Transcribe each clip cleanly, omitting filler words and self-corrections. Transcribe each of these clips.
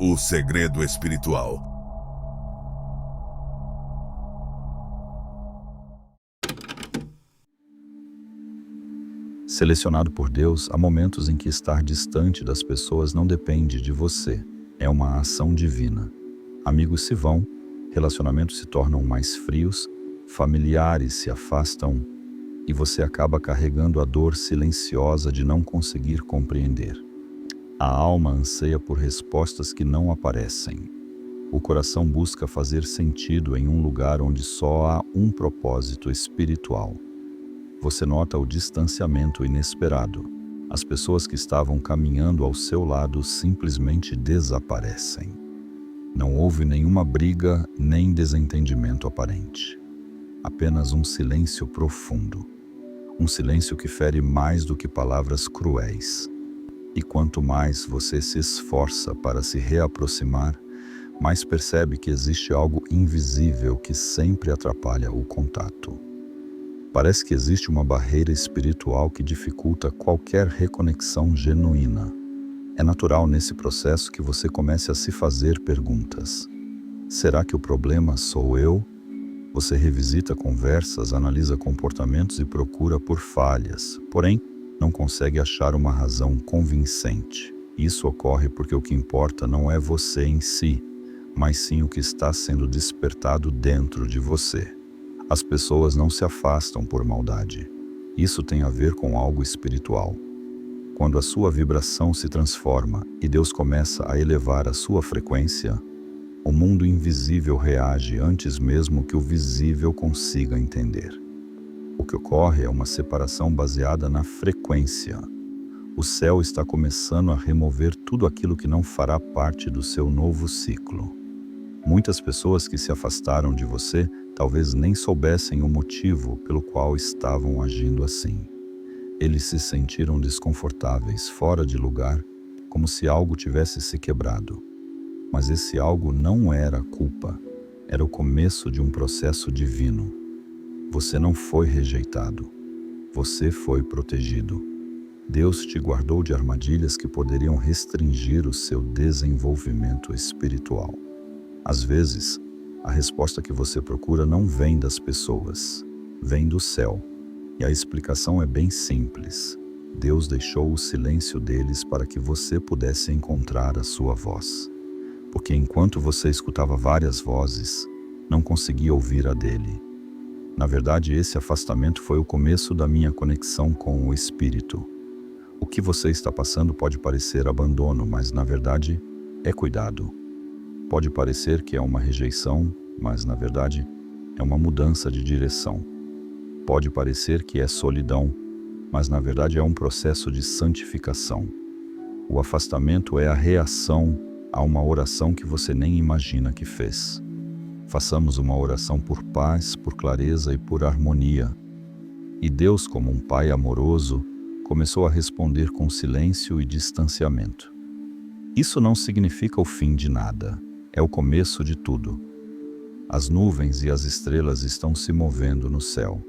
O segredo espiritual. Selecionado por Deus, há momentos em que estar distante das pessoas não depende de você. É uma ação divina. Amigos se vão, relacionamentos se tornam mais frios, familiares se afastam e você acaba carregando a dor silenciosa de não conseguir compreender. A alma anseia por respostas que não aparecem. O coração busca fazer sentido em um lugar onde só há um propósito espiritual. Você nota o distanciamento inesperado. As pessoas que estavam caminhando ao seu lado simplesmente desaparecem. Não houve nenhuma briga nem desentendimento aparente. Apenas um silêncio profundo. Um silêncio que fere mais do que palavras cruéis. E quanto mais você se esforça para se reaproximar, mais percebe que existe algo invisível que sempre atrapalha o contato. Parece que existe uma barreira espiritual que dificulta qualquer reconexão genuína. É natural nesse processo que você comece a se fazer perguntas. Será que o problema sou eu? Você revisita conversas, analisa comportamentos e procura por falhas, porém, não consegue achar uma razão convincente. Isso ocorre porque o que importa não é você em si, mas sim o que está sendo despertado dentro de você. As pessoas não se afastam por maldade. Isso tem a ver com algo espiritual. Quando a sua vibração se transforma e Deus começa a elevar a sua frequência, o mundo invisível reage antes mesmo que o visível consiga entender. O que ocorre é uma separação baseada na frequência. O céu está começando a remover tudo aquilo que não fará parte do seu novo ciclo. Muitas pessoas que se afastaram de você talvez nem soubessem o motivo pelo qual estavam agindo assim. Eles se sentiram desconfortáveis, fora de lugar, como se algo tivesse se quebrado. Mas esse algo não era culpa, era o começo de um processo divino. Você não foi rejeitado, você foi protegido. Deus te guardou de armadilhas que poderiam restringir o seu desenvolvimento espiritual. Às vezes, a resposta que você procura não vem das pessoas, vem do céu. E a explicação é bem simples. Deus deixou o silêncio deles para que você pudesse encontrar a sua voz. Porque enquanto você escutava várias vozes, não conseguia ouvir a dele. Na verdade, esse afastamento foi o começo da minha conexão com o Espírito. O que você está passando pode parecer abandono, mas na verdade é cuidado. Pode parecer que é uma rejeição, mas na verdade é uma mudança de direção. Pode parecer que é solidão, mas na verdade é um processo de santificação. O afastamento é a reação a uma oração que você nem imagina que fez. Façamos uma oração por paz, por clareza e por harmonia. E Deus, como um Pai amoroso, começou a responder com silêncio e distanciamento. Isso não significa o fim de nada. É o começo de tudo. As nuvens e as estrelas estão se movendo no céu.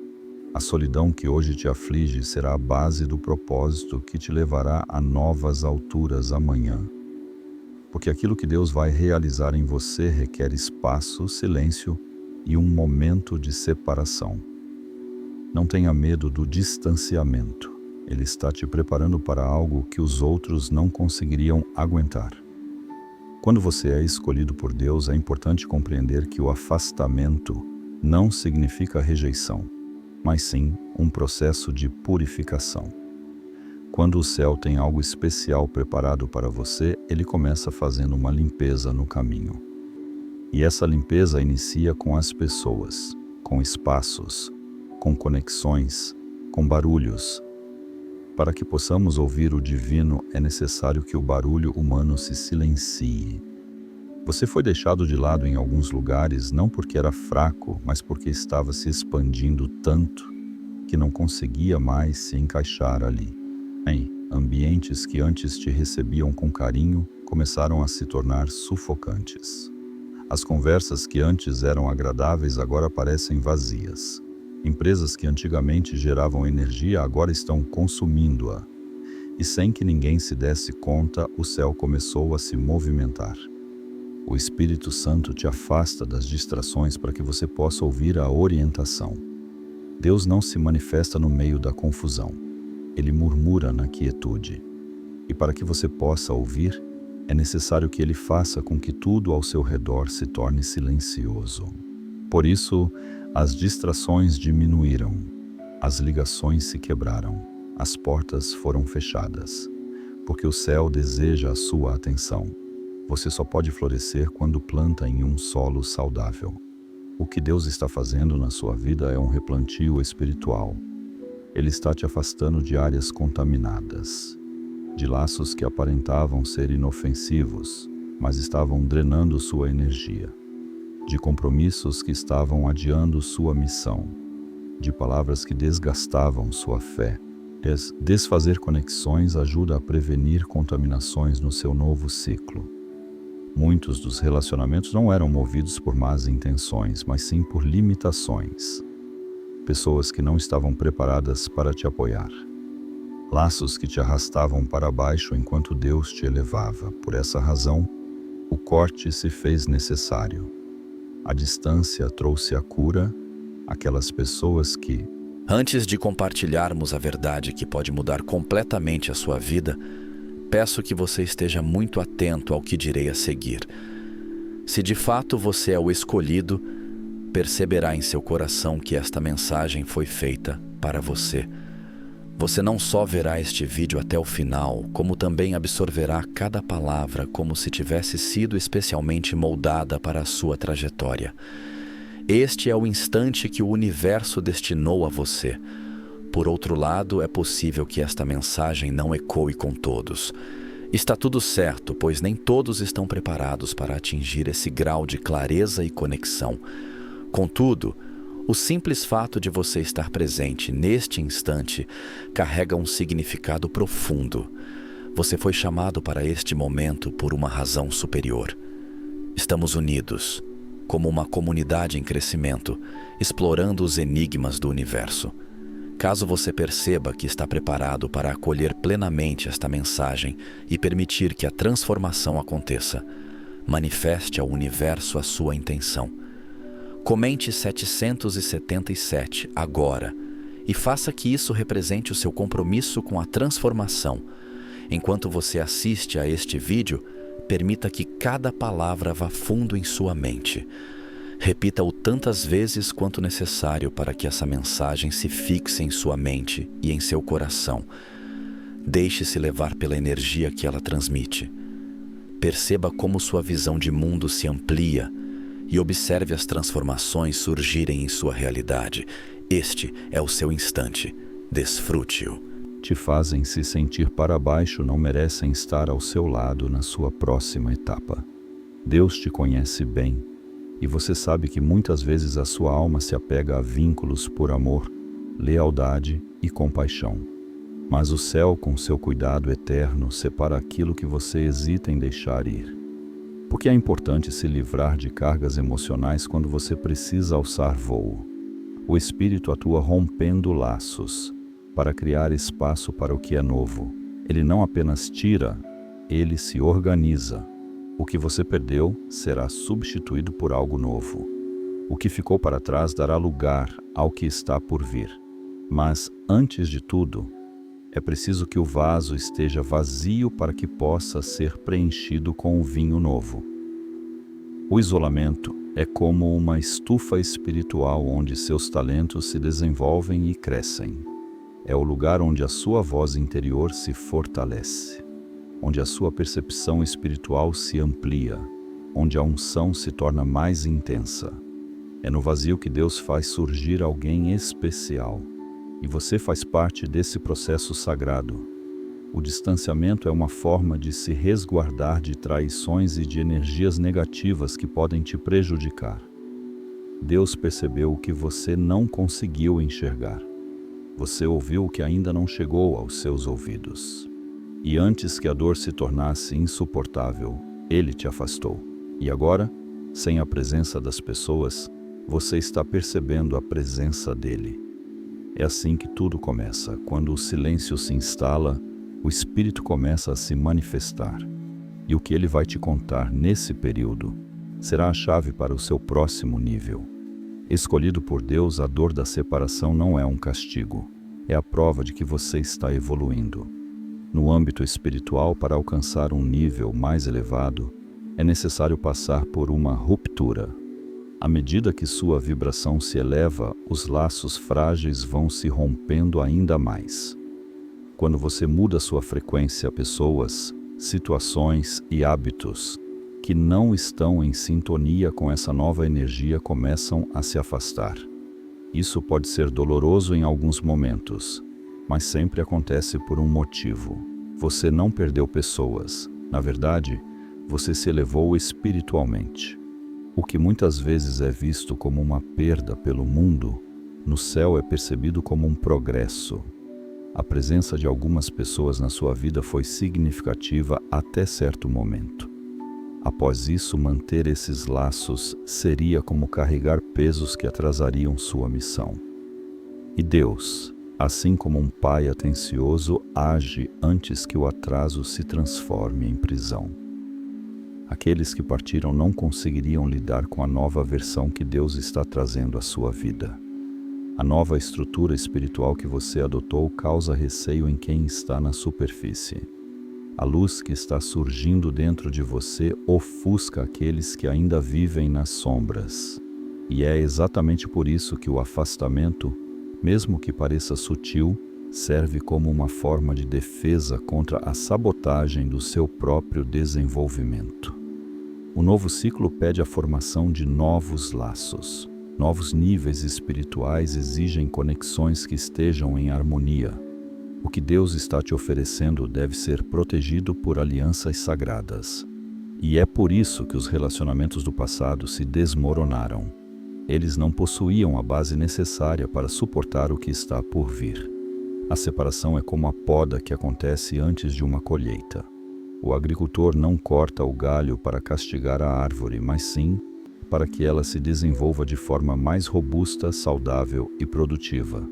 A solidão que hoje te aflige será a base do propósito que te levará a novas alturas amanhã. Porque aquilo que Deus vai realizar em você requer espaço, silêncio e um momento de separação. Não tenha medo do distanciamento. Ele está te preparando para algo que os outros não conseguiriam aguentar. Quando você é escolhido por Deus, é importante compreender que o afastamento não significa rejeição, mas sim um processo de purificação. Quando o céu tem algo especial preparado para você, ele começa fazendo uma limpeza no caminho. E essa limpeza inicia com as pessoas, com espaços, com conexões, com barulhos. Para que possamos ouvir o divino, é necessário que o barulho humano se silencie. Você foi deixado de lado em alguns lugares não porque era fraco, mas porque estava se expandindo tanto que não conseguia mais se encaixar ali. Ambientes que antes te recebiam com carinho começaram a se tornar sufocantes. As conversas que antes eram agradáveis agora parecem vazias. Empresas que antigamente geravam energia agora estão consumindo-a. E sem que ninguém se desse conta, o céu começou a se movimentar. O Espírito Santo te afasta das distrações para que você possa ouvir a orientação. Deus não se manifesta no meio da confusão. Ele murmura na quietude. E para que você possa ouvir, é necessário que Ele faça com que tudo ao seu redor se torne silencioso. Por isso, as distrações diminuíram, as ligações se quebraram, as portas foram fechadas, porque o céu deseja a sua atenção. Você só pode florescer quando planta em um solo saudável. O que Deus está fazendo na sua vida é um replantio espiritual. Ele está te afastando de áreas contaminadas, de laços que aparentavam ser inofensivos, mas estavam drenando sua energia, de compromissos que estavam adiando sua missão, de palavras que desgastavam sua fé. Desfazer conexões ajuda a prevenir contaminações no seu novo ciclo. Muitos dos relacionamentos não eram movidos por más intenções, mas sim por limitações. Pessoas que não estavam preparadas para te apoiar. Laços que te arrastavam para baixo enquanto Deus te elevava. Por essa razão, o corte se fez necessário. A distância trouxe a cura, aquelas pessoas que... Antes de compartilharmos a verdade que pode mudar completamente a sua vida, peço que você esteja muito atento ao que direi a seguir. Se de fato você é o escolhido, perceberá em seu coração que esta mensagem foi feita para você. Você não só verá este vídeo até o final, como também absorverá cada palavra como se tivesse sido especialmente moldada para a sua trajetória. Este é o instante que o universo destinou a você. Por outro lado, é possível que esta mensagem não ecoe com todos. Está tudo certo, pois nem todos estão preparados para atingir esse grau de clareza e conexão. Contudo, o simples fato de você estar presente neste instante carrega um significado profundo. Você foi chamado para este momento por uma razão superior. Estamos unidos, como uma comunidade em crescimento, explorando os enigmas do universo. Caso você perceba que está preparado para acolher plenamente esta mensagem e permitir que a transformação aconteça, manifeste ao universo a sua intenção. Comente 777 agora e faça que isso represente o seu compromisso com a transformação. Enquanto você assiste a este vídeo, permita que cada palavra vá fundo em sua mente. Repita-o tantas vezes quanto necessário para que essa mensagem se fixe em sua mente e em seu coração. Deixe-se levar pela energia que ela transmite. Perceba como sua visão de mundo se amplia e observe as transformações surgirem em sua realidade. Este é o seu instante. Desfrute-o. Te fazem se sentir para baixo não merecem estar ao seu lado na sua próxima etapa. Deus te conhece bem. E você sabe que muitas vezes a sua alma se apega a vínculos por amor, lealdade e compaixão. Mas o céu, com seu cuidado eterno, separa aquilo que você hesita em deixar ir. Porque é importante se livrar de cargas emocionais quando você precisa alçar voo. O Espírito atua rompendo laços, para criar espaço para o que é novo. Ele não apenas tira, ele se organiza. O que você perdeu será substituído por algo novo. O que ficou para trás dará lugar ao que está por vir. Mas, antes de tudo, é preciso que o vaso esteja vazio para que possa ser preenchido com o vinho novo. O isolamento é como uma estufa espiritual onde seus talentos se desenvolvem e crescem. É o lugar onde a sua voz interior se fortalece, onde a sua percepção espiritual se amplia, onde a unção se torna mais intensa. É no vazio que Deus faz surgir alguém especial, e você faz parte desse processo sagrado. O distanciamento é uma forma de se resguardar de traições e de energias negativas que podem te prejudicar. Deus percebeu o que você não conseguiu enxergar. Você ouviu o que ainda não chegou aos seus ouvidos. E antes que a dor se tornasse insuportável, Ele te afastou. E agora, sem a presença das pessoas, você está percebendo a presença dEle. É assim que tudo começa. Quando o silêncio se instala, o Espírito começa a se manifestar. E o que ele vai te contar nesse período será a chave para o seu próximo nível. Escolhido por Deus, a dor da separação não é um castigo, é a prova de que você está evoluindo. No âmbito espiritual, para alcançar um nível mais elevado, é necessário passar por uma ruptura. À medida que sua vibração se eleva, os laços frágeis vão se rompendo ainda mais. Quando você muda sua frequência, pessoas, situações e hábitos que não estão em sintonia com essa nova energia começam a se afastar. Isso pode ser doloroso em alguns momentos, mas sempre acontece por um motivo. Você não perdeu pessoas. Na verdade, você se elevou espiritualmente. O que muitas vezes é visto como uma perda pelo mundo, no céu é percebido como um progresso. A presença de algumas pessoas na sua vida foi significativa até certo momento. Após isso, manter esses laços seria como carregar pesos que atrasariam sua missão. E Deus, assim como um pai atencioso, age antes que o atraso se transforme em prisão. Aqueles que partiram não conseguiriam lidar com a nova versão que Deus está trazendo à sua vida. A nova estrutura espiritual que você adotou causa receio em quem está na superfície. A luz que está surgindo dentro de você ofusca aqueles que ainda vivem nas sombras. E é exatamente por isso que o afastamento, mesmo que pareça sutil, serve como uma forma de defesa contra a sabotagem do seu próprio desenvolvimento. O novo ciclo pede a formação de novos laços. Novos níveis espirituais exigem conexões que estejam em harmonia. O que Deus está te oferecendo deve ser protegido por alianças sagradas. E é por isso que os relacionamentos do passado se desmoronaram. Eles não possuíam a base necessária para suportar o que está por vir. A separação é como a poda que acontece antes de uma colheita. O agricultor não corta o galho para castigar a árvore, mas sim para que ela se desenvolva de forma mais robusta, saudável e produtiva.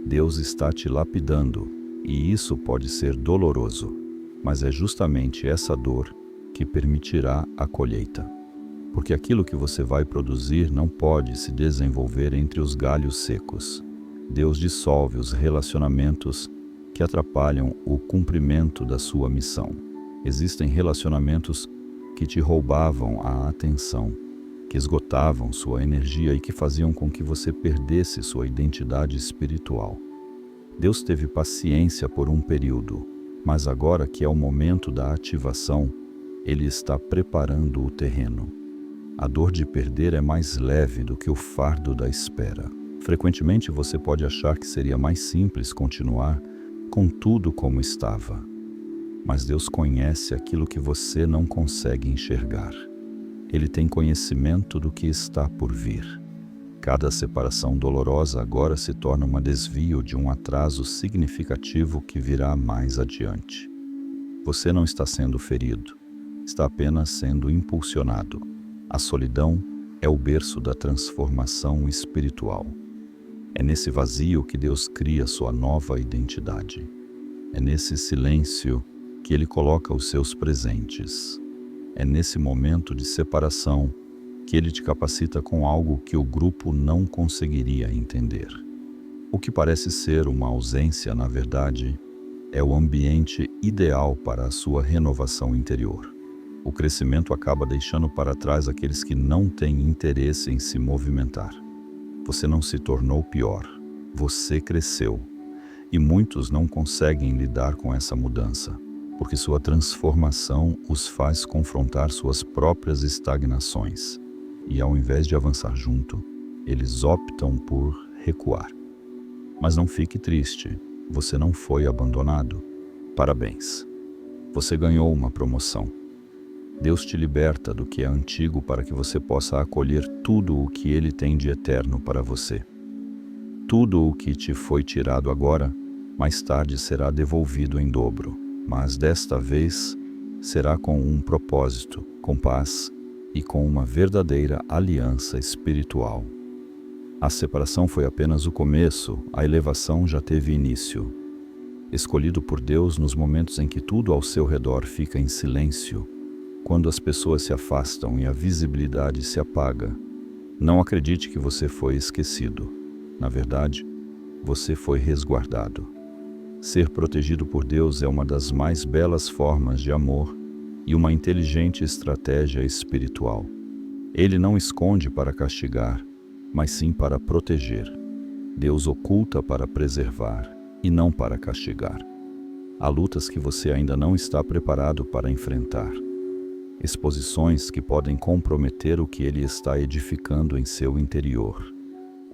Deus está te lapidando, e isso pode ser doloroso, mas é justamente essa dor que permitirá a colheita. Porque aquilo que você vai produzir não pode se desenvolver entre os galhos secos. Deus dissolve os relacionamentos que atrapalham o cumprimento da sua missão. Existem relacionamentos que te roubavam a atenção, que esgotavam sua energia e que faziam com que você perdesse sua identidade espiritual. Deus teve paciência por um período, mas agora que é o momento da ativação, Ele está preparando o terreno. A dor de perder é mais leve do que o fardo da espera. Frequentemente você pode achar que seria mais simples continuar com tudo como estava. Mas Deus conhece aquilo que você não consegue enxergar. Ele tem conhecimento do que está por vir. Cada separação dolorosa agora se torna um desvio de um atraso significativo que virá mais adiante. Você não está sendo ferido, está apenas sendo impulsionado. A solidão é o berço da transformação espiritual. É nesse vazio que Deus cria sua nova identidade. É nesse silêncio que Ele coloca os seus presentes. É nesse momento de separação que Ele te capacita com algo que o grupo não conseguiria entender. O que parece ser uma ausência, na verdade, é o ambiente ideal para a sua renovação interior. O crescimento acaba deixando para trás aqueles que não têm interesse em se movimentar. Você não se tornou pior, você cresceu. E muitos não conseguem lidar com essa mudança, porque sua transformação os faz confrontar suas próprias estagnações. E ao invés de avançar junto, eles optam por recuar. Mas não fique triste, você não foi abandonado. Parabéns, você ganhou uma promoção. Deus te liberta do que é antigo para que você possa acolher tudo o que Ele tem de eterno para você. Tudo o que te foi tirado agora, mais tarde será devolvido em dobro, mas desta vez será com um propósito, com paz e com uma verdadeira aliança espiritual. A separação foi apenas o começo, a elevação já teve início. Escolhido por Deus nos momentos em que tudo ao seu redor fica em silêncio, Quando as pessoas se afastam e a visibilidade se apaga, não acredite que você foi esquecido. Na verdade, você foi resguardado. Ser protegido por Deus é uma das mais belas formas de amor e uma inteligente estratégia espiritual. Ele não esconde para castigar, mas sim para proteger. Deus oculta para preservar e não para castigar. Há lutas que você ainda não está preparado para enfrentar. Exposições que podem comprometer o que Ele está edificando em seu interior.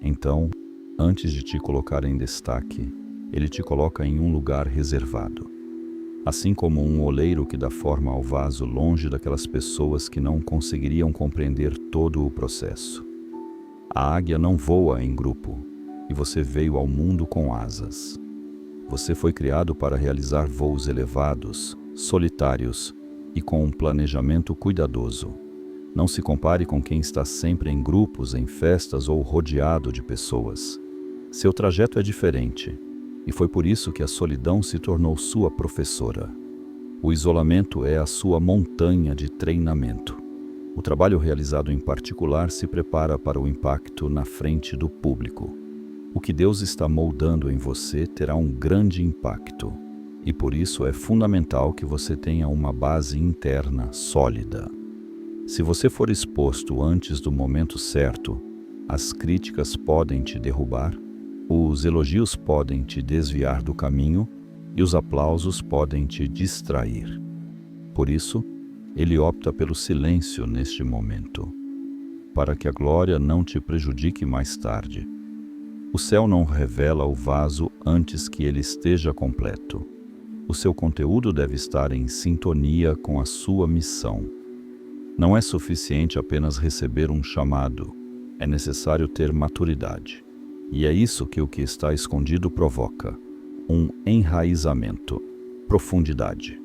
Então, antes de te colocar em destaque, Ele te coloca em um lugar reservado. Assim como um oleiro que dá forma ao vaso longe daquelas pessoas que não conseguiriam compreender todo o processo. A águia não voa em grupo, e você veio ao mundo com asas. Você foi criado para realizar voos elevados, solitários e com um planejamento cuidadoso. Não se compare com quem está sempre em grupos, em festas ou rodeado de pessoas. Seu trajeto é diferente, e foi por isso que a solidão se tornou sua professora. O isolamento é a sua montanha de treinamento. O trabalho realizado em particular se prepara para o impacto na frente do público. O que Deus está moldando em você terá um grande impacto, e por isso é fundamental que você tenha uma base interna sólida. Se você for exposto antes do momento certo, as críticas podem te derrubar, os elogios podem te desviar do caminho e os aplausos podem te distrair. Por isso, Ele opta pelo silêncio neste momento, para que a glória não te prejudique mais tarde. O céu não revela o vaso antes que ele esteja completo. O seu conteúdo deve estar em sintonia com a sua missão. Não é suficiente apenas receber um chamado, é necessário ter maturidade. E é isso que o que está escondido provoca, um enraizamento, profundidade.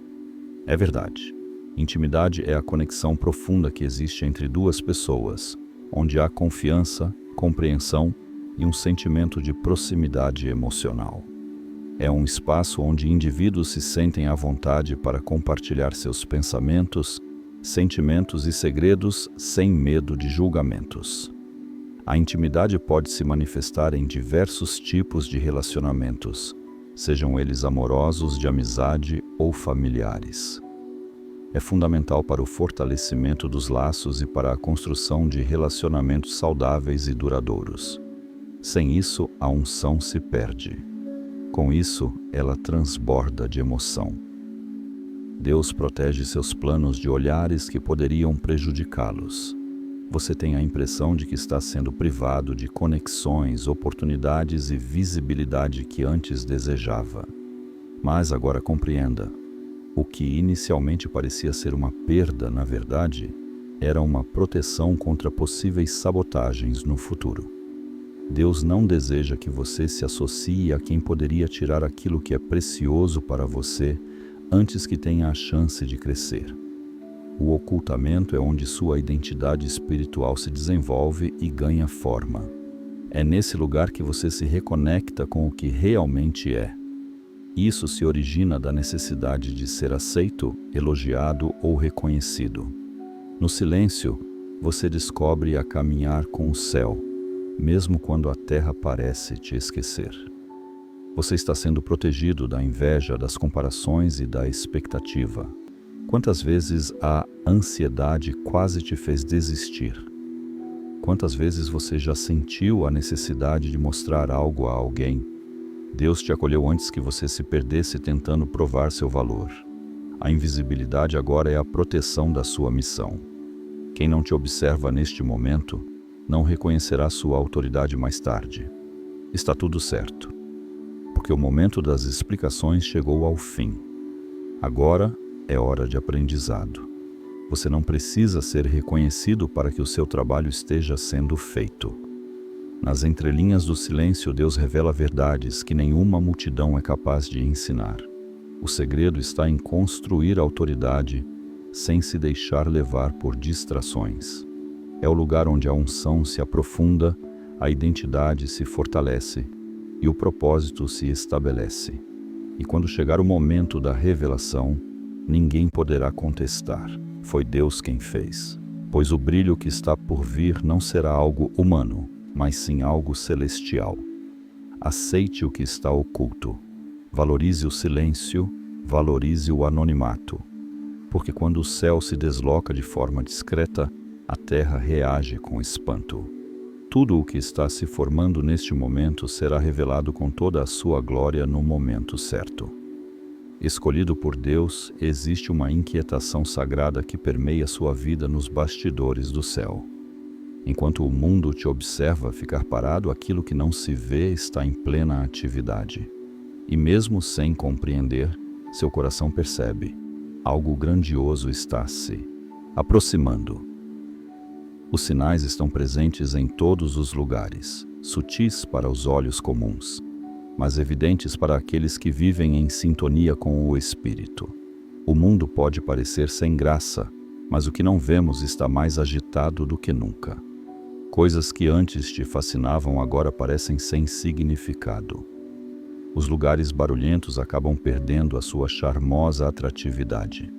É verdade, intimidade é a conexão profunda que existe entre duas pessoas, onde há confiança, compreensão e um sentimento de proximidade emocional. É um espaço onde indivíduos se sentem à vontade para compartilhar seus pensamentos, sentimentos e segredos sem medo de julgamentos. A intimidade pode se manifestar em diversos tipos de relacionamentos, sejam eles amorosos, de amizade ou familiares. É fundamental para o fortalecimento dos laços e para a construção de relacionamentos saudáveis e duradouros. Sem isso, a unção se perde. Com isso, ela transborda de emoção. Deus protege seus planos de olhares que poderiam prejudicá-los. Você tem a impressão de que está sendo privado de conexões, oportunidades e visibilidade que antes desejava. Mas agora compreenda, o que inicialmente parecia ser uma perda, na verdade, era uma proteção contra possíveis sabotagens no futuro. Deus não deseja que você se associe a quem poderia tirar aquilo que é precioso para você antes que tenha a chance de crescer. O ocultamento é onde sua identidade espiritual se desenvolve e ganha forma. É nesse lugar que você se reconecta com o que realmente é. Isso se origina da necessidade de ser aceito, elogiado ou reconhecido. No silêncio, você descobre a caminhar com o céu, mesmo quando a terra parece te esquecer. Você está sendo protegido da inveja, das comparações e da expectativa. Quantas vezes a ansiedade quase te fez desistir? Quantas vezes você já sentiu a necessidade de mostrar algo a alguém? Deus te acolheu antes que você se perdesse tentando provar seu valor. A invisibilidade agora é a proteção da sua missão. Quem não te observa neste momento não reconhecerá sua autoridade mais tarde. Está tudo certo, porque o momento das explicações chegou ao fim. Agora é hora de aprendizado. Você não precisa ser reconhecido para que o seu trabalho esteja sendo feito. Nas entrelinhas do silêncio, Deus revela verdades que nenhuma multidão é capaz de ensinar. O segredo está em construir autoridade sem se deixar levar por distrações. É o lugar onde a unção se aprofunda, a identidade se fortalece e o propósito se estabelece. E quando chegar o momento da revelação, ninguém poderá contestar. Foi Deus quem fez. Pois o brilho que está por vir não será algo humano, mas sim algo celestial. Aceite o que está oculto. Valorize o silêncio, valorize o anonimato. Porque quando o céu se desloca de forma discreta, a terra reage com espanto. Tudo o que está se formando neste momento será revelado com toda a sua glória no momento certo. Escolhido por Deus, existe uma inquietação sagrada que permeia sua vida nos bastidores do céu. Enquanto o mundo te observa ficar parado, aquilo que não se vê está em plena atividade. E mesmo sem compreender, seu coração percebe: algo grandioso está se aproximando. Os sinais estão presentes em todos os lugares, sutis para os olhos comuns, mas evidentes para aqueles que vivem em sintonia com o Espírito. O mundo pode parecer sem graça, mas o que não vemos está mais agitado do que nunca. Coisas que antes te fascinavam agora parecem sem significado. Os lugares barulhentos acabam perdendo a sua charmosa atratividade.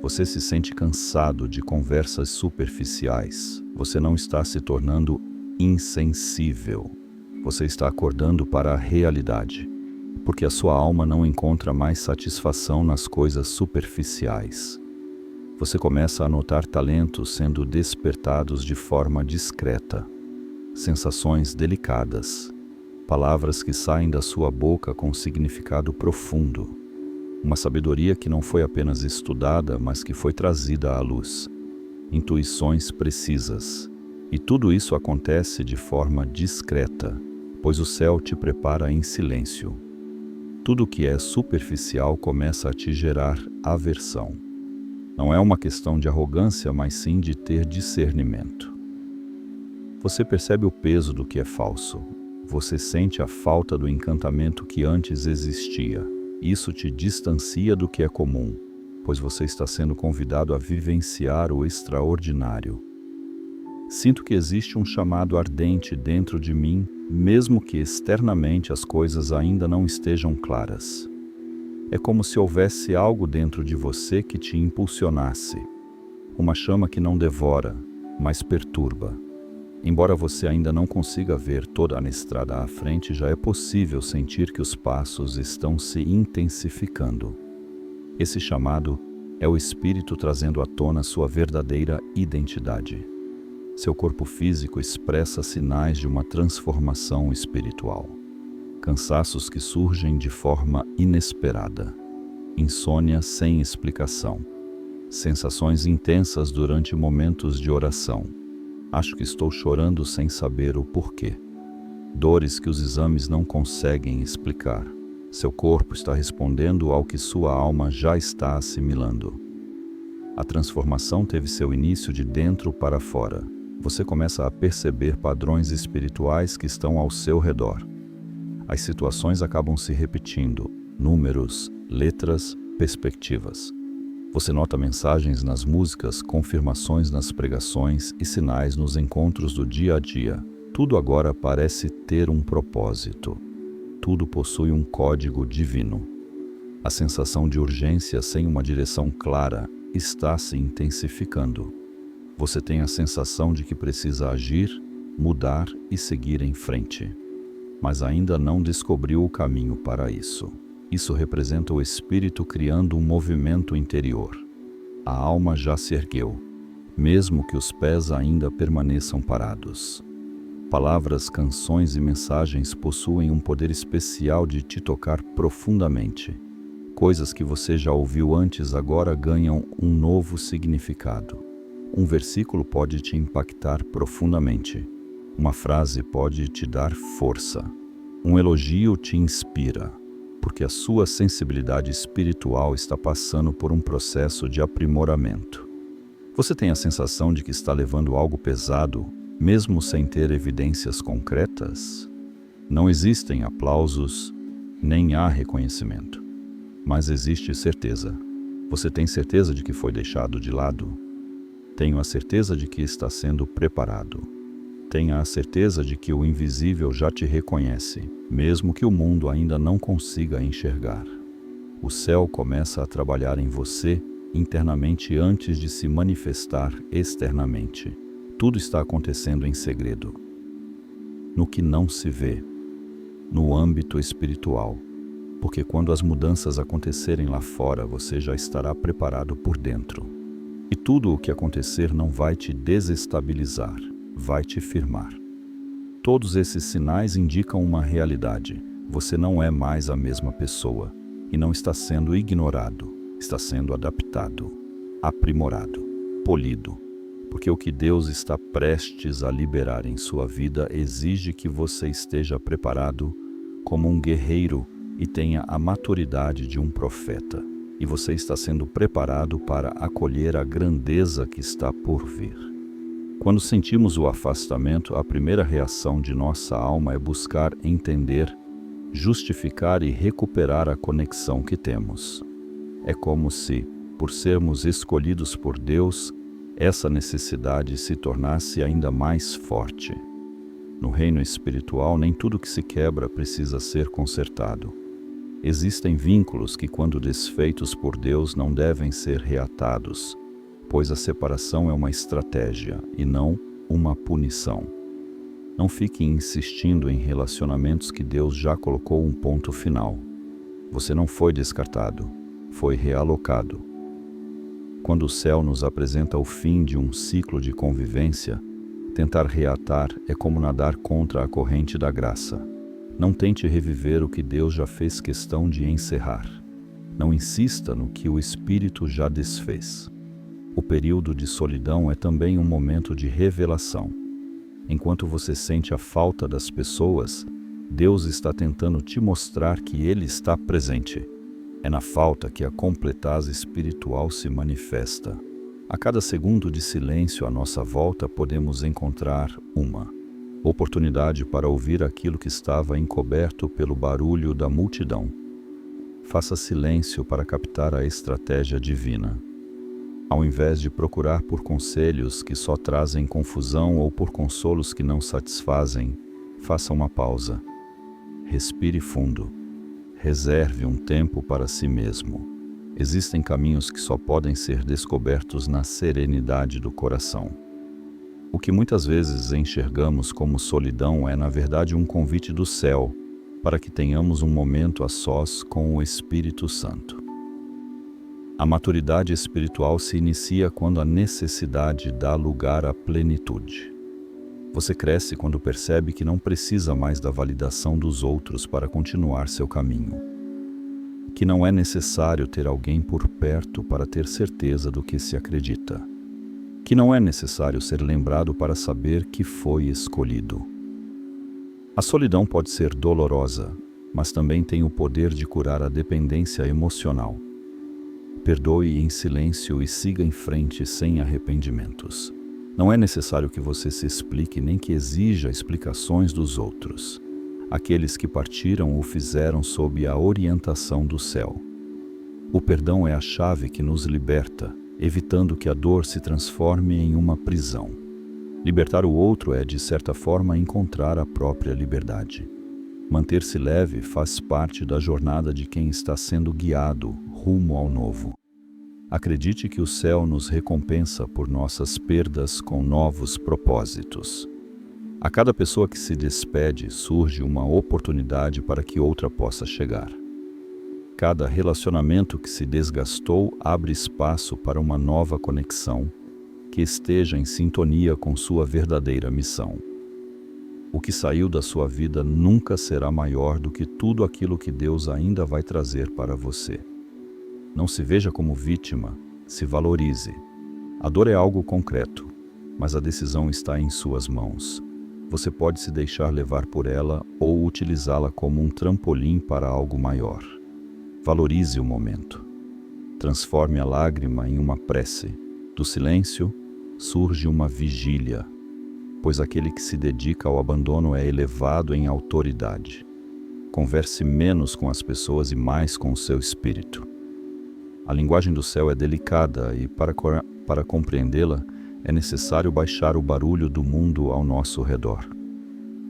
Você se sente cansado de conversas superficiais. Você não está se tornando insensível. Você está acordando para a realidade, porque a sua alma não encontra mais satisfação nas coisas superficiais. Você começa a notar talentos sendo despertados de forma discreta, sensações delicadas, palavras que saem da sua boca com significado profundo, uma sabedoria que não foi apenas estudada, mas que foi trazida à luz, intuições precisas. E tudo isso acontece de forma discreta, pois o céu te prepara em silêncio. Tudo que é superficial começa a te gerar aversão. Não é uma questão de arrogância, mas sim de ter discernimento. Você percebe o peso do que é falso. Você sente a falta do encantamento que antes existia. Isso te distancia do que é comum, pois você está sendo convidado a vivenciar o extraordinário. Sinto que existe um chamado ardente dentro de mim, mesmo que externamente as coisas ainda não estejam claras. É como se houvesse algo dentro de você que te impulsionasse. Uma chama que não devora, mas perturba. Embora você ainda não consiga ver toda a estrada à frente, já é possível sentir que os passos estão se intensificando. Esse chamado é o Espírito trazendo à tona sua verdadeira identidade. Seu corpo físico expressa sinais de uma transformação espiritual. Cansaços que surgem de forma inesperada. Insônia sem explicação. Sensações intensas durante momentos de oração. Acho que estou chorando sem saber o porquê. Dores que os exames não conseguem explicar. Seu corpo está respondendo ao que sua alma já está assimilando. A transformação teve seu início de dentro para fora. Você começa a perceber padrões espirituais que estão ao seu redor. As situações acabam se repetindo, números, letras, perspectivas. Você nota mensagens nas músicas, confirmações nas pregações e sinais nos encontros do dia a dia. Tudo agora parece ter um propósito. Tudo possui um código divino. A sensação de urgência sem uma direção clara está se intensificando. Você tem a sensação de que precisa agir, mudar e seguir em frente. Mas ainda não descobriu o caminho para isso. Isso representa o espírito criando um movimento interior. A alma já se ergueu, mesmo que os pés ainda permaneçam parados. Palavras, canções e mensagens possuem um poder especial de te tocar profundamente. Coisas que você já ouviu antes agora ganham um novo significado. Um versículo pode te impactar profundamente. Uma frase pode te dar força. Um elogio te inspira, porque a sua sensibilidade espiritual está passando por um processo de aprimoramento. Você tem a sensação de que está levando algo pesado, mesmo sem ter evidências concretas? Não existem aplausos, nem há reconhecimento. Mas existe certeza. Você tem certeza de que foi deixado de lado? Tenho a certeza de que está sendo preparado. Tenha a certeza de que o invisível já te reconhece, mesmo que o mundo ainda não consiga enxergar. O céu começa a trabalhar em você internamente antes de se manifestar externamente. Tudo está acontecendo em segredo, no que não se vê, no âmbito espiritual, porque quando as mudanças acontecerem lá fora, você já estará preparado por dentro. E tudo o que acontecer não vai te desestabilizar, vai te firmar. Todos esses sinais indicam uma realidade. Você não é mais a mesma pessoa e não está sendo ignorado, está sendo adaptado, aprimorado, polido, porque o que Deus está prestes a liberar em sua vida exige que você esteja preparado como um guerreiro e tenha a maturidade de um profeta, e você está sendo preparado para acolher a grandeza que está por vir. Quando sentimos o afastamento, a primeira reação de nossa alma é buscar entender, justificar e recuperar a conexão que temos. É como se, por sermos escolhidos por Deus, essa necessidade se tornasse ainda mais forte. No reino espiritual, nem tudo que se quebra precisa ser consertado. Existem vínculos que, quando desfeitos por Deus, não devem ser reatados, pois a separação é uma estratégia e não uma punição. Não fique insistindo em relacionamentos que Deus já colocou um ponto final. Você não foi descartado, foi realocado. Quando o céu nos apresenta o fim de um ciclo de convivência, tentar reatar é como nadar contra a corrente da graça. Não tente reviver o que Deus já fez questão de encerrar. Não insista no que o Espírito já desfez. O período de solidão é também um momento de revelação. Enquanto você sente a falta das pessoas, Deus está tentando te mostrar que Ele está presente. É na falta que a completeza espiritual se manifesta. A cada segundo de silêncio à nossa volta podemos encontrar uma oportunidade para ouvir aquilo que estava encoberto pelo barulho da multidão. Faça silêncio para captar a estratégia divina. Ao invés de procurar por conselhos que só trazem confusão ou por consolos que não satisfazem, faça uma pausa. Respire fundo. Reserve um tempo para si mesmo. Existem caminhos que só podem ser descobertos na serenidade do coração. O que muitas vezes enxergamos como solidão é, na verdade, um convite do céu para que tenhamos um momento a sós com o Espírito Santo. A maturidade espiritual se inicia quando a necessidade dá lugar à plenitude. Você cresce quando percebe que não precisa mais da validação dos outros para continuar seu caminho. Que não é necessário ter alguém por perto para ter certeza do que se acredita. Que não é necessário ser lembrado para saber que foi escolhido. A solidão pode ser dolorosa, mas também tem o poder de curar a dependência emocional. Perdoe em silêncio e siga em frente sem arrependimentos. Não é necessário que você se explique nem que exija explicações dos outros. Aqueles que partiram o fizeram sob a orientação do céu. O perdão é a chave que nos liberta, evitando que a dor se transforme em uma prisão. Libertar o outro é, de certa forma, encontrar a própria liberdade. Manter-se leve faz parte da jornada de quem está sendo guiado rumo ao novo. Acredite que o céu nos recompensa por nossas perdas com novos propósitos. A cada pessoa que se despede surge uma oportunidade para que outra possa chegar. Cada relacionamento que se desgastou abre espaço para uma nova conexão que esteja em sintonia com sua verdadeira missão. O que saiu da sua vida nunca será maior do que tudo aquilo que Deus ainda vai trazer para você. Não se veja como vítima, se valorize. A dor é algo concreto, mas a decisão está em suas mãos. Você pode se deixar levar por ela ou utilizá-la como um trampolim para algo maior. Valorize o momento. Transforme a lágrima em uma prece. Do silêncio surge uma vigília, pois aquele que se dedica ao abandono é elevado em autoridade. Converse menos com as pessoas e mais com o seu espírito. A linguagem do céu é delicada e, para compreendê-la, é necessário baixar o barulho do mundo ao nosso redor.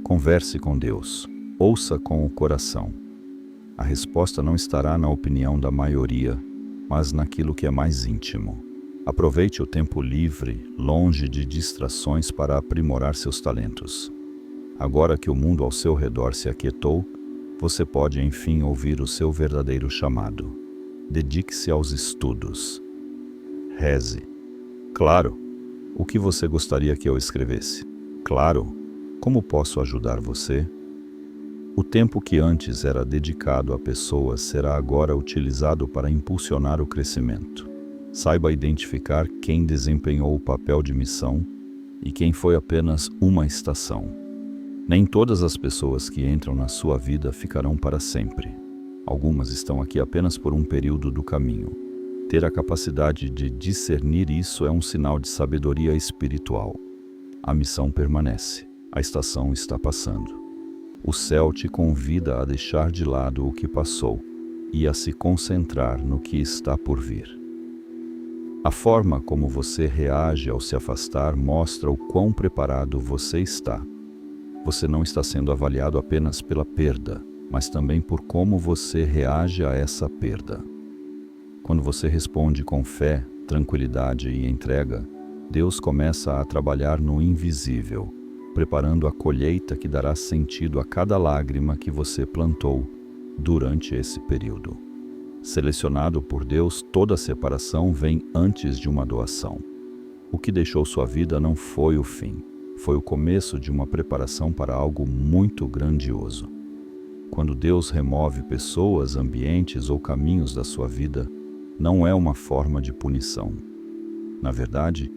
Converse com Deus, ouça com o coração. A resposta não estará na opinião da maioria, mas naquilo que é mais íntimo. Aproveite o tempo livre, longe de distrações, para aprimorar seus talentos. Agora que o mundo ao seu redor se aquietou, você pode enfim ouvir o seu verdadeiro chamado. Dedique-se aos estudos. Reze. Claro. O que você gostaria que eu escrevesse? Claro. Como posso ajudar você? O tempo que antes era dedicado a pessoas será agora utilizado para impulsionar o crescimento. Saiba identificar quem desempenhou o papel de missão e quem foi apenas uma estação. Nem todas as pessoas que entram na sua vida ficarão para sempre. Algumas estão aqui apenas por um período do caminho. Ter a capacidade de discernir isso é um sinal de sabedoria espiritual. A missão permanece. A estação está passando. O céu te convida a deixar de lado o que passou e a se concentrar no que está por vir. A forma como você reage ao se afastar mostra o quão preparado você está. Você não está sendo avaliado apenas pela perda, mas também por como você reage a essa perda. Quando você responde com fé, tranquilidade e entrega, Deus começa a trabalhar no invisível, preparando a colheita que dará sentido a cada lágrima que você plantou durante esse período. Selecionado por Deus, toda separação vem antes de uma doação. O que deixou sua vida não foi o fim, foi o começo de uma preparação para algo muito grandioso. Quando Deus remove pessoas, ambientes ou caminhos da sua vida, não é uma forma de punição. Na verdade,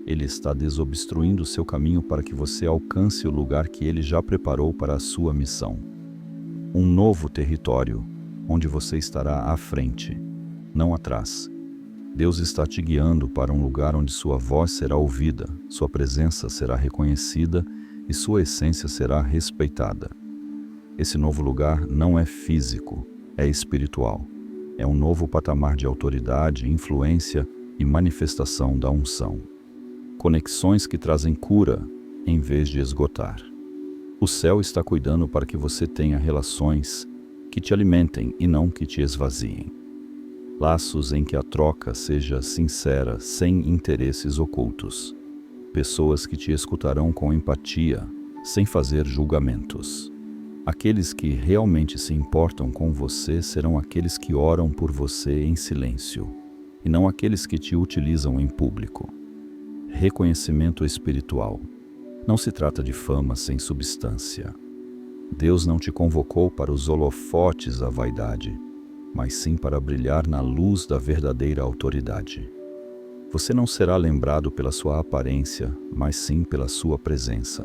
Ele está desobstruindo seu caminho para que você alcance o lugar que Ele já preparou para a sua missão. Um novo território, onde você estará à frente, não atrás. Deus está te guiando para um lugar onde sua voz será ouvida, sua presença será reconhecida e sua essência será respeitada. Esse novo lugar não é físico, é espiritual. É um novo patamar de autoridade, influência e manifestação da unção. Conexões que trazem cura em vez de esgotar. O céu está cuidando para que você tenha relações que te alimentem e não que te esvaziem. Laços em que a troca seja sincera, sem interesses ocultos. Pessoas que te escutarão com empatia, sem fazer julgamentos. Aqueles que realmente se importam com você serão aqueles que oram por você em silêncio, e não aqueles que te utilizam em público. Reconhecimento espiritual. Não se trata de fama sem substância. Deus não te convocou para os holofotes da vaidade, mas sim para brilhar na luz da verdadeira autoridade. Você não será lembrado pela sua aparência, mas sim pela sua presença.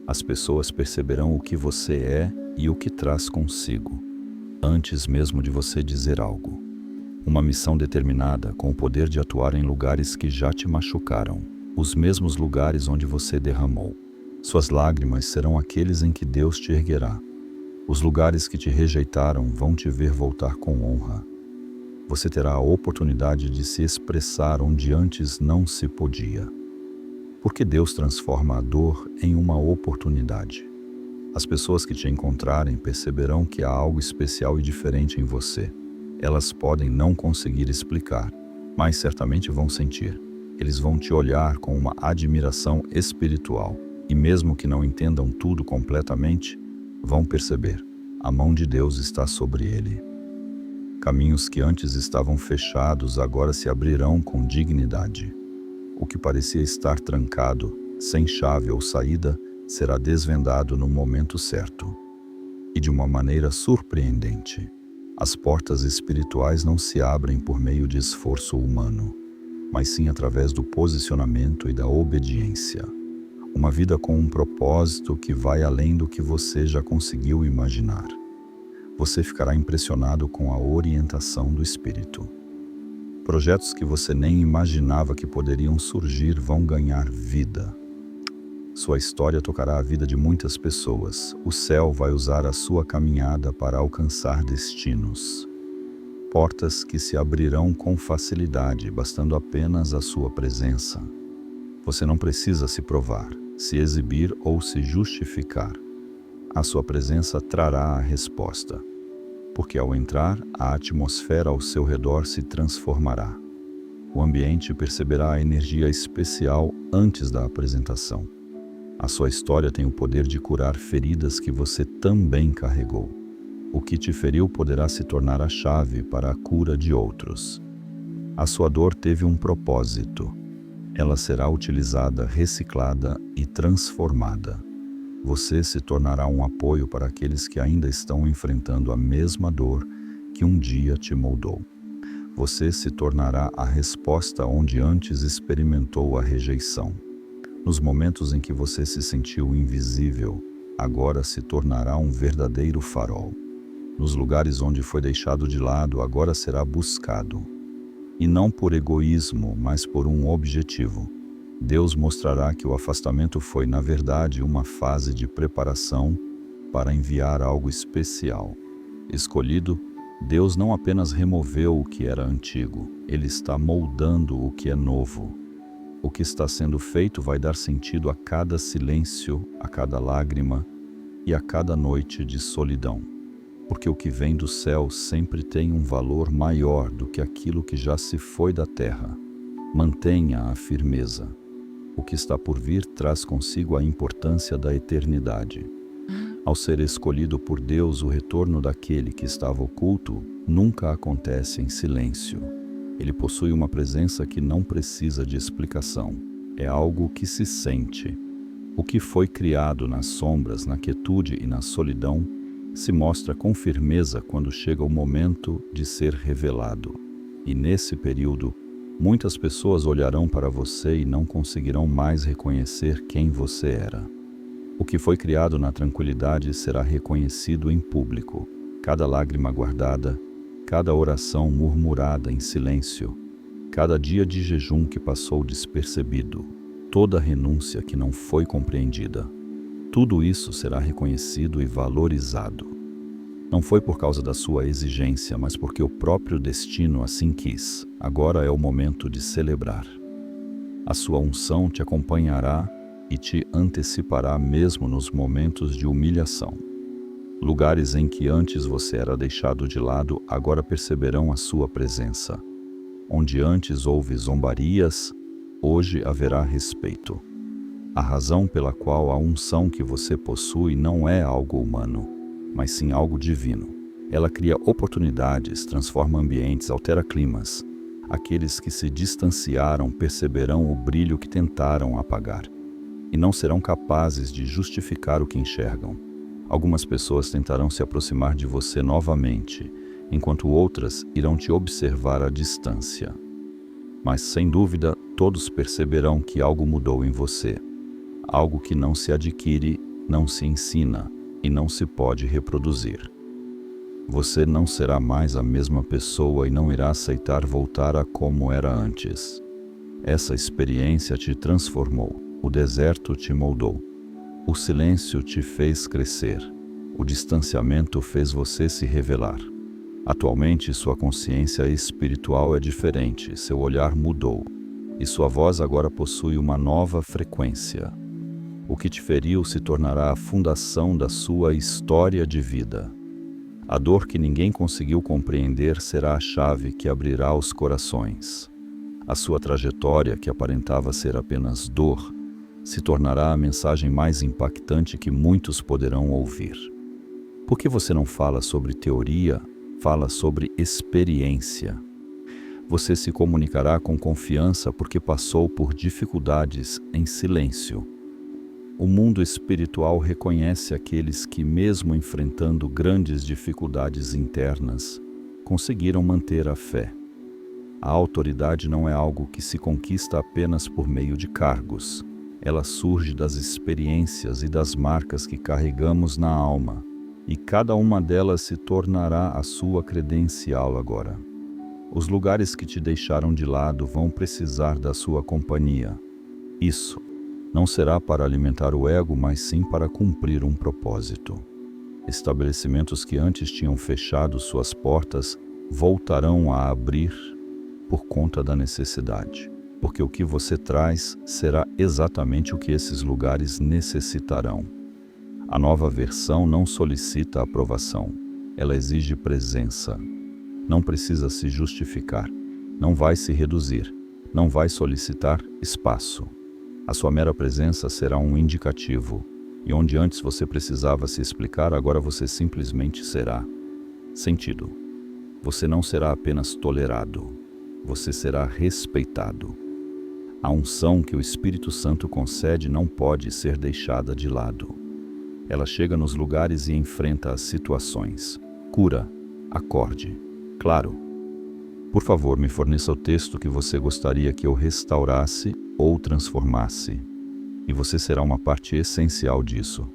As pessoas perceberão o que você é e o que traz consigo, antes mesmo de você dizer algo. Uma missão determinada com o poder de atuar em lugares que já te machucaram, os mesmos lugares onde você derramou. Suas lágrimas serão aqueles em que Deus te erguerá. Os lugares que te rejeitaram vão te ver voltar com honra. Você terá a oportunidade de se expressar onde antes não se podia. Porque Deus transforma a dor em uma oportunidade. As pessoas que te encontrarem perceberão que há algo especial e diferente em você. Elas podem não conseguir explicar, mas certamente vão sentir. Eles vão te olhar com uma admiração espiritual. E mesmo que não entendam tudo completamente, vão perceber. A mão de Deus está sobre ele. Caminhos que antes estavam fechados agora se abrirão com dignidade. O que parecia estar trancado, sem chave ou saída, será desvendado no momento certo. E de uma maneira surpreendente. As portas espirituais não se abrem por meio de esforço humano, mas sim através do posicionamento e da obediência. Uma vida com um propósito que vai além do que você já conseguiu imaginar. Você ficará impressionado com a orientação do Espírito. Projetos que você nem imaginava que poderiam surgir vão ganhar vida. Sua história tocará a vida de muitas pessoas. O céu vai usar a sua caminhada para alcançar destinos. Portas que se abrirão com facilidade, bastando apenas a sua presença. Você não precisa se provar, se exibir ou se justificar. A sua presença trará a resposta. porque ao entrar, a atmosfera ao seu redor se transformará. O ambiente perceberá a energia especial antes da apresentação. A sua história tem o poder de curar feridas que você também carregou. O que te feriu poderá se tornar a chave para a cura de outros. A sua dor teve um propósito. Ela será utilizada, reciclada e transformada. Você se tornará um apoio para aqueles que ainda estão enfrentando a mesma dor que um dia te moldou. Você se tornará a resposta onde antes experimentou a rejeição. Nos momentos em que você se sentiu invisível, agora se tornará um verdadeiro farol. Nos lugares onde foi deixado de lado, agora será buscado. E não por egoísmo, mas por um objetivo. Deus mostrará que o afastamento foi, na verdade, uma fase de preparação para enviar algo especial. Escolhido, Deus não apenas removeu o que era antigo, Ele está moldando o que é novo. O que está sendo feito vai dar sentido a cada silêncio, a cada lágrima e a cada noite de solidão. Porque o que vem do céu sempre tem um valor maior do que aquilo que já se foi da terra. Mantenha a firmeza. O que está por vir traz consigo a importância da eternidade. Ao ser escolhido por Deus, o retorno daquele que estava oculto nunca acontece em silêncio. Ele possui uma presença que não precisa de explicação. É algo que se sente. O que foi criado nas sombras, na quietude e na solidão se mostra com firmeza quando chega o momento de ser revelado. E nesse período, muitas pessoas olharão para você e não conseguirão mais reconhecer quem você era. O que foi criado na tranquilidade será reconhecido em público. Cada lágrima guardada, cada oração murmurada em silêncio, cada dia de jejum que passou despercebido, toda renúncia que não foi compreendida, tudo isso será reconhecido e valorizado. Não foi por causa da sua exigência, mas porque o próprio destino assim quis. Agora é o momento de celebrar. A sua unção te acompanhará e te antecipará mesmo nos momentos de humilhação. Lugares em que antes você era deixado de lado, agora perceberão a sua presença. Onde antes houve zombarias, hoje haverá respeito. A razão pela qual a unção que você possui não é algo humano, mas sim algo divino. Ela cria oportunidades, transforma ambientes, altera climas. Aqueles que se distanciaram perceberão o brilho que tentaram apagar, e não serão capazes de justificar o que enxergam. Algumas pessoas tentarão se aproximar de você novamente, enquanto outras irão te observar à distância. Mas, sem dúvida, todos perceberão que algo mudou em você. Algo que não se adquire, não se ensina e não se pode reproduzir. Você não será mais a mesma pessoa e não irá aceitar voltar a como era antes. Essa experiência te transformou, o deserto te moldou. O silêncio te fez crescer. O distanciamento fez você se revelar. Atualmente, sua consciência espiritual é diferente, seu olhar mudou, e sua voz agora possui uma nova frequência. O que te feriu se tornará a fundação da sua história de vida. A dor que ninguém conseguiu compreender será a chave que abrirá os corações. A sua trajetória, que aparentava ser apenas dor, se tornará a mensagem mais impactante que muitos poderão ouvir. Por que você não fala sobre teoria, fala sobre experiência? Você se comunicará com confiança porque passou por dificuldades em silêncio. O mundo espiritual reconhece aqueles que, mesmo enfrentando grandes dificuldades internas, conseguiram manter a fé. A autoridade não é algo que se conquista apenas por meio de cargos. Ela surge das experiências e das marcas que carregamos na alma, e cada uma delas se tornará a sua credencial agora. Os lugares que te deixaram de lado vão precisar da sua companhia. Isso não será para alimentar o ego, mas sim para cumprir um propósito. Estabelecimentos que antes tinham fechado suas portas voltarão a abrir por conta da necessidade, porque o que você traz será exatamente o que esses lugares necessitarão. A nova versão não solicita aprovação, Ela exige presença. Não precisa se justificar. Não vai se reduzir. Não vai solicitar espaço. A sua mera presença será um indicativo. E onde antes você precisava se explicar, agora você simplesmente será sentido. Você não será apenas tolerado. Você será respeitado. A unção que o Espírito Santo concede não pode ser deixada de lado. Ela chega nos lugares e enfrenta as situações. Cura, acorde. Claro. Por favor, me forneça o texto que você gostaria que eu restaurasse ou transformasse. E você será uma parte essencial disso,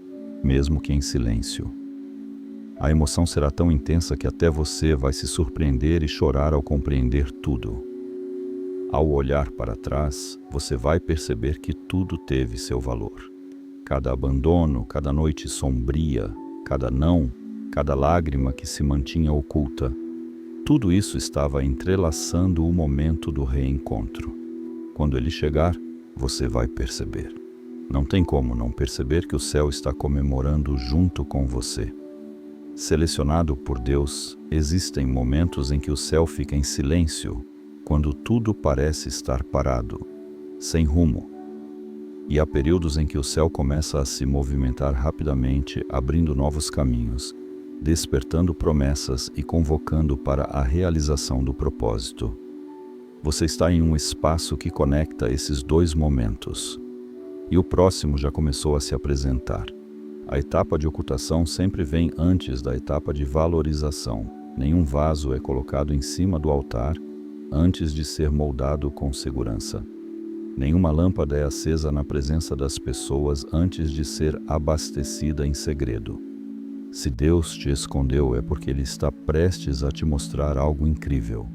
mesmo que em silêncio. A emoção será tão intensa que até você vai se surpreender e chorar ao compreender tudo. Ao olhar para trás, você vai perceber que tudo teve seu valor. Cada abandono, cada noite sombria, cada não, cada lágrima que se mantinha oculta, tudo isso estava entrelaçando o momento do reencontro. Quando ele chegar, você vai perceber. Não tem como não perceber que o céu está comemorando junto com você. Selecionado por Deus, existem momentos em que o céu fica em silêncio, quando tudo parece estar parado, sem rumo. E há períodos em que o céu começa a se movimentar rapidamente, abrindo novos caminhos, despertando promessas e convocando para a realização do propósito. Você está em um espaço que conecta esses dois momentos. E o próximo já começou a se apresentar. A etapa de ocultação sempre vem antes da etapa de valorização. Nenhum vaso é colocado em cima do altar antes de ser moldado com segurança. Nenhuma lâmpada é acesa na presença das pessoas antes de ser abastecida em segredo. Se Deus te escondeu é porque Ele está prestes a te mostrar algo incrível.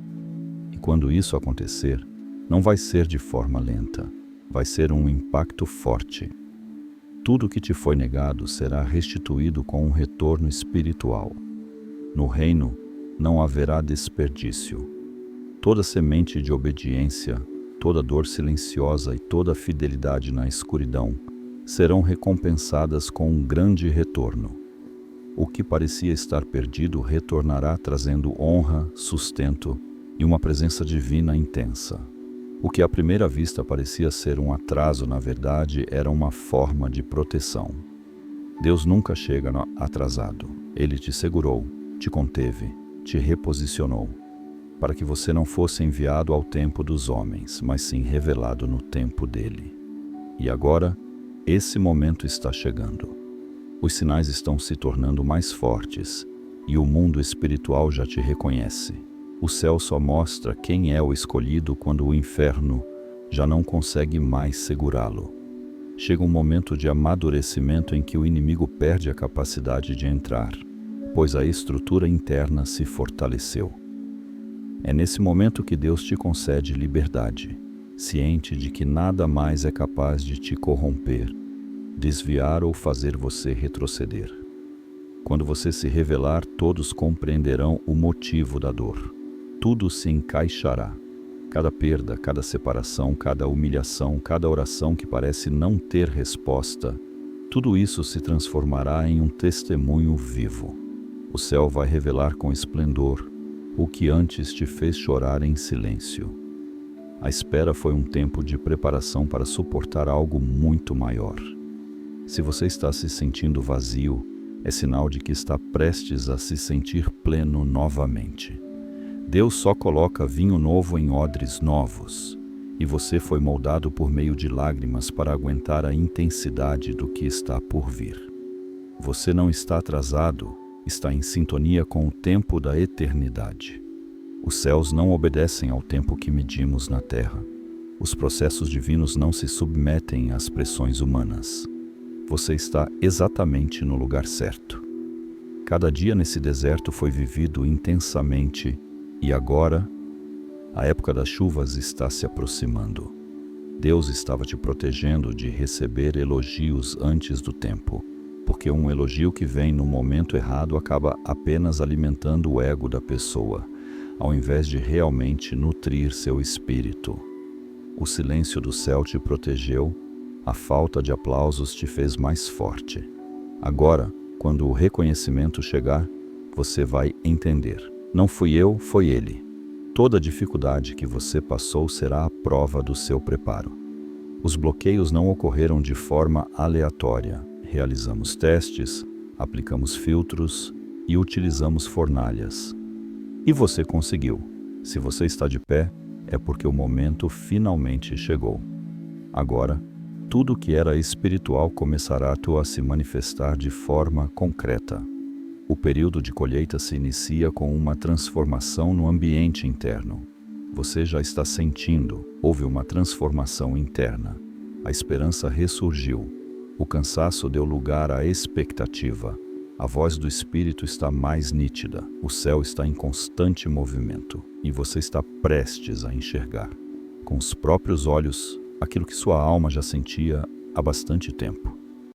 E quando isso acontecer, não vai ser de forma lenta, vai ser um impacto forte. Tudo que te foi negado será restituído com um retorno espiritual. No reino não haverá desperdício. Toda semente de obediência, toda dor silenciosa e toda fidelidade na escuridão serão recompensadas com um grande retorno. O que parecia estar perdido retornará trazendo honra, sustento e uma presença divina intensa. O que à primeira vista parecia ser um atraso, na verdade, era uma forma de proteção. Deus nunca chega atrasado. Ele te segurou, te conteve, te reposicionou, para que você não fosse enviado ao tempo dos homens, mas sim revelado no tempo dele. E agora, esse momento está chegando. Os sinais estão se tornando mais fortes, e o mundo espiritual já te reconhece. O céu só mostra quem é o escolhido quando o inferno já não consegue mais segurá-lo. Chega um momento de amadurecimento em que o inimigo perde a capacidade de entrar, pois a estrutura interna se fortaleceu. É nesse momento que Deus te concede liberdade, ciente de que nada mais é capaz de te corromper, desviar ou fazer você retroceder. Quando você se revelar, todos compreenderão o motivo da dor. Tudo se encaixará. Cada perda, cada separação, cada humilhação, cada oração que parece não ter resposta, tudo isso se transformará em um testemunho vivo. O céu vai revelar com esplendor o que antes te fez chorar em silêncio. A espera foi um tempo de preparação para suportar algo muito maior. Se você está se sentindo vazio, é sinal de que está prestes a se sentir pleno novamente. Deus só coloca vinho novo em odres novos, e você foi moldado por meio de lágrimas para aguentar a intensidade do que está por vir. Você não está atrasado, está em sintonia com o tempo da eternidade. Os céus não obedecem ao tempo que medimos na terra. Os processos divinos não se submetem às pressões humanas. Você está exatamente no lugar certo. Cada dia nesse deserto foi vivido intensamente e agora, a época das chuvas está se aproximando. Deus estava te protegendo de receber elogios antes do tempo, porque um elogio que vem no momento errado acaba apenas alimentando o ego da pessoa, ao invés de realmente nutrir seu espírito. O silêncio do céu te protegeu, a falta de aplausos te fez mais forte. Agora, quando o reconhecimento chegar, você vai entender. Não fui eu, foi ele. Toda dificuldade que você passou será a prova do seu preparo. Os bloqueios não ocorreram de forma aleatória. Realizamos testes, aplicamos filtros e utilizamos fornalhas. E você conseguiu. Se você está de pé, é porque o momento finalmente chegou. Agora, tudo que era espiritual começará a se manifestar de forma concreta. O período de colheita se inicia com uma transformação no ambiente interno. Você já está sentindo, houve uma transformação interna. A esperança ressurgiu. O cansaço deu lugar à expectativa. A voz do Espírito está mais nítida. O céu está em constante movimento. E você está prestes a enxergar, com os próprios olhos, aquilo que sua alma já sentia há bastante tempo.